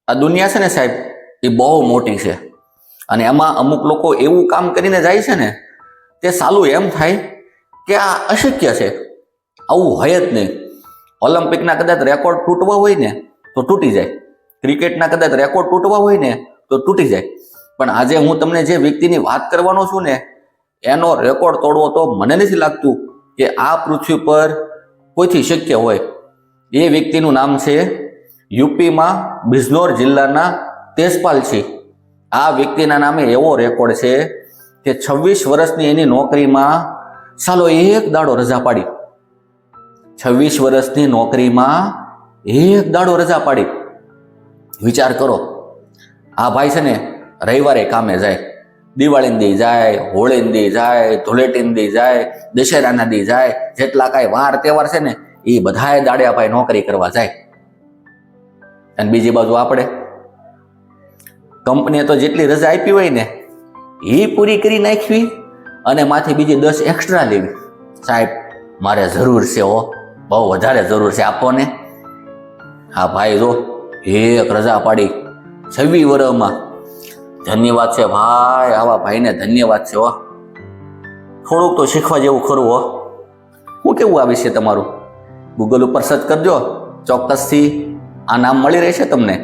આ દુનિયા છે ને સાહેબ, એ બહુ મોટી છે અને એમાં અમુક લોકો એવું કામ કરીને જાય છે ને તે સાલું એમ થાય કે આ અશક્ય છે, આવું હોય જ નહીં. ઓલિમ્પિકના કદાચ રેકોર્ડ તૂટવા હોય ને તો તૂટી જાય, ક્રિકેટના કદાચ રેકોર્ડ તૂટવા હોય ને તો તૂટી જાય, પણ આજે હું તમને જે વ્યક્તિની વાત કરવાનો છું ને એનો રેકોર્ડ તોડવો તો મને નથી લાગતું કે આ પૃથ્વી પર કોઈથી શક્ય હોય. એ વ્યક્તિનું નામ છે યુપીમાં બિજનોર જિલ્લાના તેજપાલસિંહ. આ વ્યક્તિના નામે એવો રેકોર્ડ છે કે 26 વર્ષની એની નોકરીમાં સાલો એક દાડો રજા પાડી. 26 વર્ષની નોકરીમાં એક દાડો રજા પાડી. વિચાર કરો, આ ભાઈ છે ને રવિવારે કામે જાય, દિવાળીને દી જાય, હોળીને દી જાય, ધૂળેટીને દી જાય, દશેરાના દી જાય, જેટલા કાંઈ વાર તહેવાર છે ને એ બધાય દાડે આ ભાઈ નોકરી કરવા જાય. અને બીજી બાજુ આપણે કંપનીએ તો જેટલી રજા આપી હોય ને એ પૂરી કરી નાખવી અને માથી બીજી 10 એક્સ્ટ્રા લેવી. સાહેબ મારે જરૂર છે, હો બહુ વધારે જરૂર છે, આપો ને. હા ભાઈ જો એક રજા પાડી 26 વર્ષમાં. ધન્યવાદ છે ભાઈ, આવા ભાઈને ધન્યવાદ છે. હો થોડુંક તો શીખવા જેવું ખરું. હો હું કેવું આવે છે તમારું? ગૂગલ ઉપર સર્ચ કરજો, ચોક્કસથી આ નામ મળી રહેશે તમને.